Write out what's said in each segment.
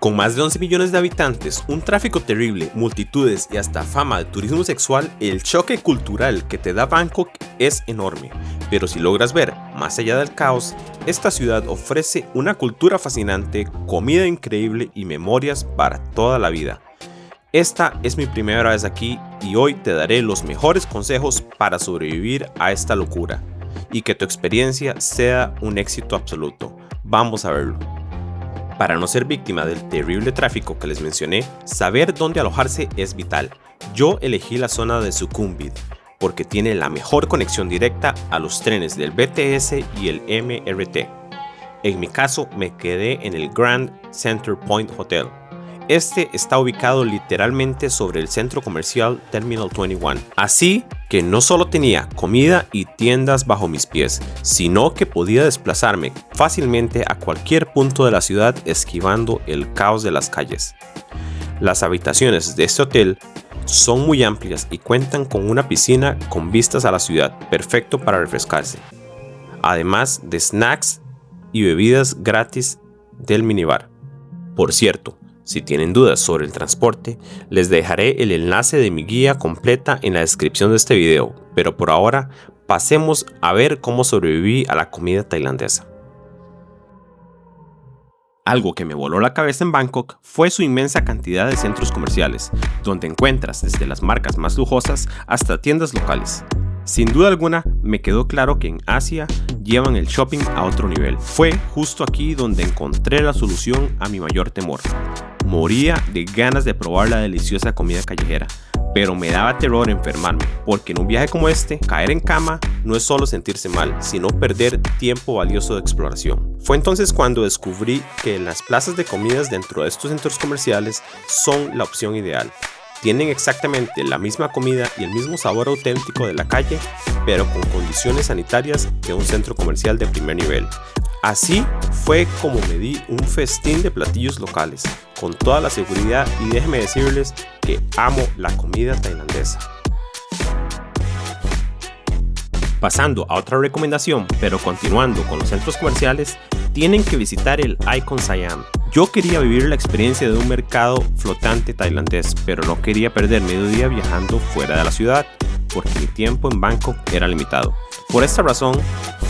Con más de 11 millones de habitantes, un tráfico terrible, multitudes y hasta fama de turismo sexual, el choque cultural que te da Bangkok es enorme. Pero si logras ver más allá del caos, esta ciudad ofrece una cultura fascinante, comida increíble y memorias para toda la vida. Esta es mi primera vez aquí y hoy te daré los mejores consejos para sobrevivir a esta locura y que tu experiencia sea un éxito absoluto. Vamos a verlo. Para no ser víctima del terrible tráfico que les mencioné, saber dónde alojarse es vital. Yo elegí la zona de Sukhumvit porque tiene la mejor conexión directa a los trenes del BTS y el MRT. En mi caso, me quedé en el Grand Center Point Hotel. Este está ubicado literalmente sobre el centro comercial Terminal 21, así que no solo tenía comida y tiendas bajo mis pies, sino que podía desplazarme fácilmente a cualquier punto de la ciudad esquivando el caos de las calles. Las habitaciones de este hotel son muy amplias y cuentan con una piscina con vistas a la ciudad, perfecto para refrescarse, además de snacks y bebidas gratis del minibar. Por cierto, si tienen dudas sobre el transporte, les dejaré el enlace de mi guía completa en la descripción de este video, pero por ahora pasemos a ver cómo sobreviví a la comida tailandesa. Algo que me voló la cabeza en Bangkok fue su inmensa cantidad de centros comerciales, donde encuentras desde las marcas más lujosas hasta tiendas locales. Sin duda alguna, me quedó claro que en Asia llevan el shopping a otro nivel. Fue justo aquí donde encontré la solución a mi mayor temor. Moría de ganas de probar la deliciosa comida callejera, pero me daba terror enfermarme, porque en un viaje como este, caer en cama no es solo sentirse mal, sino perder tiempo valioso de exploración. Fue entonces cuando descubrí que las plazas de comidas dentro de estos centros comerciales son la opción ideal. Tienen exactamente la misma comida y el mismo sabor auténtico de la calle, pero con condiciones sanitarias de un centro comercial de primer nivel. Así fue como me di un festín de platillos locales, con toda la seguridad, y déjenme decirles que amo la comida tailandesa. Pasando a otra recomendación, pero continuando con los centros comerciales, tienen que visitar el Icon Siam. Yo quería vivir la experiencia de un mercado flotante tailandés, pero no quería perder medio día viajando fuera de la ciudad, porque mi tiempo en Bangkok era limitado. Por esta razón,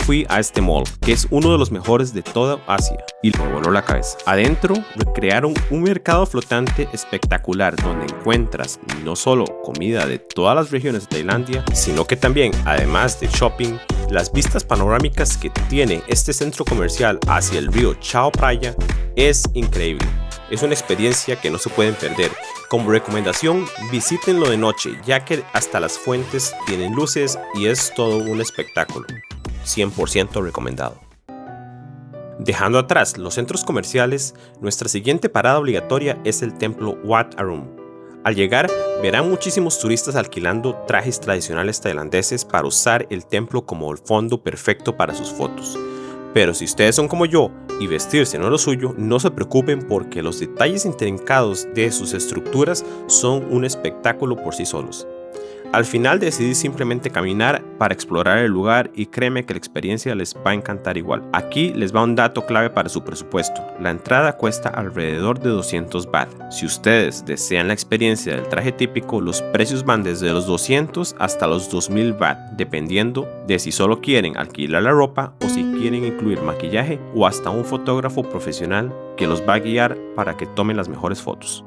fui a este mall, que es uno de los mejores de toda Asia, y me voló la cabeza. Adentro recrearon un mercado flotante espectacular, donde encuentras no solo comida de todas las regiones de Tailandia, sino que también, además de shopping, las vistas panorámicas que tiene este centro comercial hacia el río Chao Phraya es increíble. Es una experiencia que no se pueden perder. Como recomendación, visítenlo de noche, ya que hasta las fuentes tienen luces y es todo un espectáculo. 100% recomendado. Dejando atrás los centros comerciales, nuestra siguiente parada obligatoria es el templo Wat Arun. Al llegar, verán muchísimos turistas alquilando trajes tradicionales tailandeses para usar el templo como el fondo perfecto para sus fotos. Pero si ustedes son como yo y vestirse no es lo suyo, no se preocupen, porque los detalles intrincados de sus estructuras son un espectáculo por sí solos. Al final decidí simplemente caminar para explorar el lugar y créeme que la experiencia les va a encantar igual. Aquí les va un dato clave para su presupuesto. La entrada cuesta alrededor de 200 baht. Si ustedes desean la experiencia del traje típico, los precios van desde los 200 hasta los 2000 baht, dependiendo de si solo quieren alquilar la ropa o si quieren incluir maquillaje o hasta un fotógrafo profesional que los va a guiar para que tomen las mejores fotos.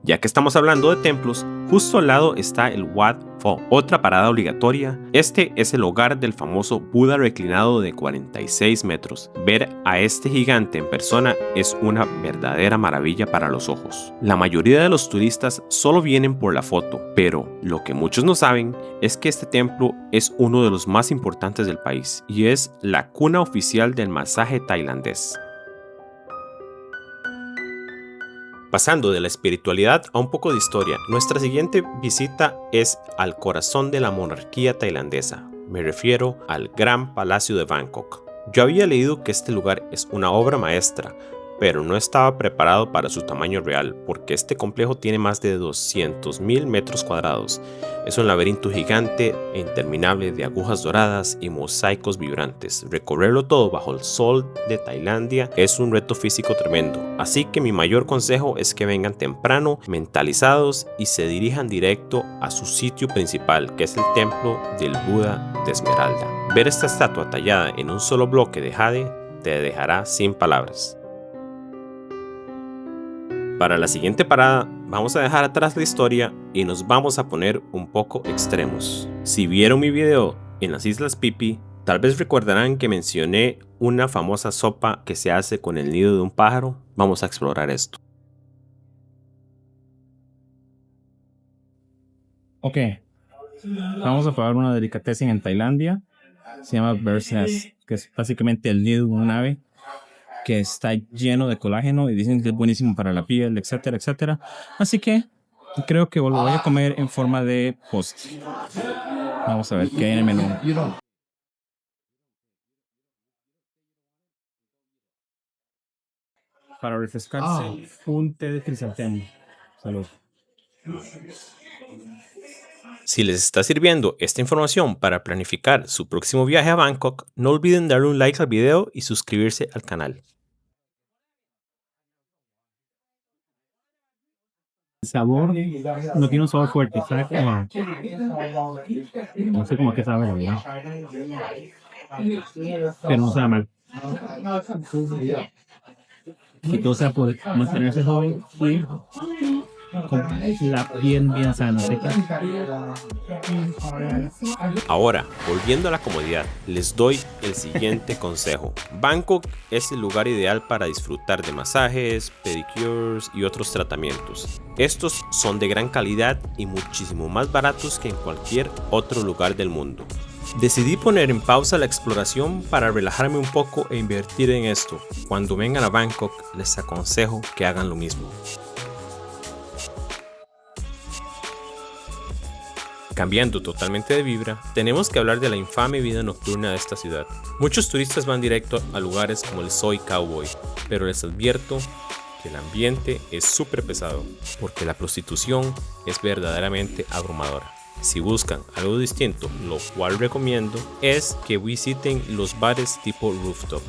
Ya que estamos hablando de templos, justo al lado está el Wat Pho, otra parada obligatoria. Este es el hogar del famoso Buda reclinado de 46 metros. Ver a este gigante en persona es una verdadera maravilla para los ojos. La mayoría de los turistas solo vienen por la foto, pero lo que muchos no saben es que este templo es uno de los más importantes del país y es la cuna oficial del masaje tailandés. Pasando de la espiritualidad a un poco de historia, nuestra siguiente visita es al corazón de la monarquía tailandesa. Me refiero al Gran Palacio de Bangkok. Yo había leído que este lugar es una obra maestra, pero no estaba preparado para su tamaño real, porque este complejo tiene más de 200.000 metros cuadrados. Es un laberinto gigante e interminable de agujas doradas y mosaicos vibrantes. Recorrerlo todo bajo el sol de Tailandia es un reto físico tremendo, así que mi mayor consejo es que vengan temprano, mentalizados y se dirijan directo a su sitio principal, que es el templo del Buda de Esmeralda. Ver esta estatua tallada en un solo bloque de jade te dejará sin palabras. Para la siguiente parada vamos a dejar atrás la historia y nos vamos a poner un poco extremos. Si vieron mi video en las Islas Phi Phi, tal vez recordarán que mencioné una famosa sopa que se hace con el nido de un pájaro. Vamos a explorar esto. Ok, vamos a probar una delicatessen en Tailandia. Se llama Bird's Nest, que es básicamente el nido de un ave que está lleno de colágeno y dicen que es buenísimo para la piel, etcétera, etcétera. Así que creo que lo voy a comer en forma de postre. Vamos a ver qué hay en el menú. Para refrescarse, un té de crisantemo. Salud. Si les está sirviendo esta información para planificar su próximo viaje a Bangkok, no olviden darle un like al video y suscribirse al canal. El sabor no tiene un sabor fuerte, ¿sabes? No sé cómo es que sabe, la verdad. Pero no sabe mal. Que todo sea por mantenerse joven y con la piel bien sana. Ahora, volviendo a la comodidad, les doy el siguiente consejo. Bangkok es el lugar ideal para disfrutar de masajes, pedicures y otros tratamientos. Estos son de gran calidad y muchísimo más baratos que en cualquier otro lugar del mundo. Decidí poner en pausa la exploración para relajarme un poco e invertir en esto. Cuando vengan a Bangkok, les aconsejo que hagan lo mismo. Cambiando totalmente de vibra, tenemos que hablar de la infame vida nocturna de esta ciudad. Muchos turistas van directo a lugares como el Soi Cowboy, pero les advierto que el ambiente es súper pesado, porque la prostitución es verdaderamente abrumadora. Si buscan algo distinto, lo cual recomiendo, es que visiten los bares tipo rooftop.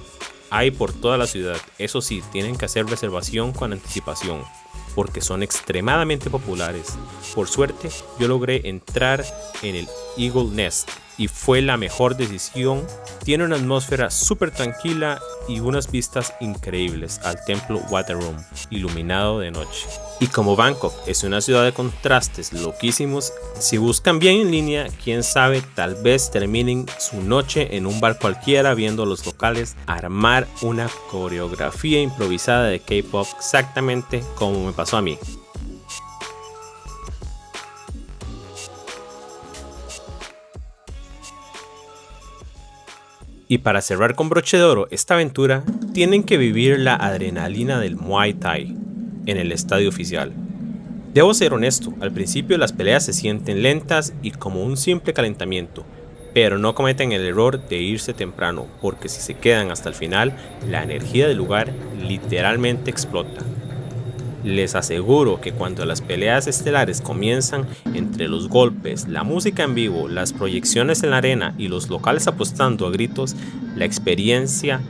Hay por toda la ciudad, eso sí, tienen que hacer reservación con anticipación, porque son extremadamente populares. Por suerte, yo logré entrar en el Eagle Nest y fue la mejor decisión. Tiene una atmósfera súper tranquila y unas vistas increíbles al templo Water Room, iluminado de noche. Y como Bangkok es una ciudad de contrastes loquísimos, si buscan bien en línea, quién sabe, tal vez terminen su noche en un bar cualquiera viendo a los locales armar una coreografía improvisada de K-pop, exactamente como me pasó a mí. Y para cerrar con broche de oro esta aventura, tienen que vivir la adrenalina del Muay Thai en el estadio oficial. Debo ser honesto, al principio las peleas se sienten lentas y como un simple calentamiento, pero no cometen el error de irse temprano, porque si se quedan hasta el final, la energía del lugar literalmente explota. Les aseguro que cuando las peleas estelares comienzan, entre los golpes, la música en vivo, las proyecciones en la arena y los locales apostando a gritos, la experiencia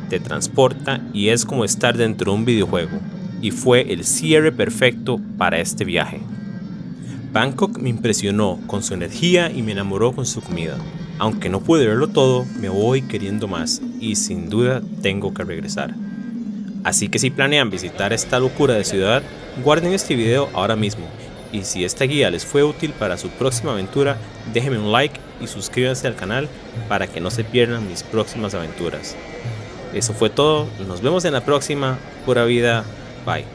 te transporta y es como estar dentro de un videojuego. Y fue el cierre perfecto para este viaje. Bangkok me impresionó con su energía y me enamoró con su comida. Aunque no pude verlo todo, me voy queriendo más y sin duda tengo que regresar. Así que si planean visitar esta locura de ciudad, guarden este video ahora mismo. Y si esta guía les fue útil para su próxima aventura, déjenme un like y suscríbanse al canal para que no se pierdan mis próximas aventuras. Eso fue todo, nos vemos en la próxima. Pura vida, bye.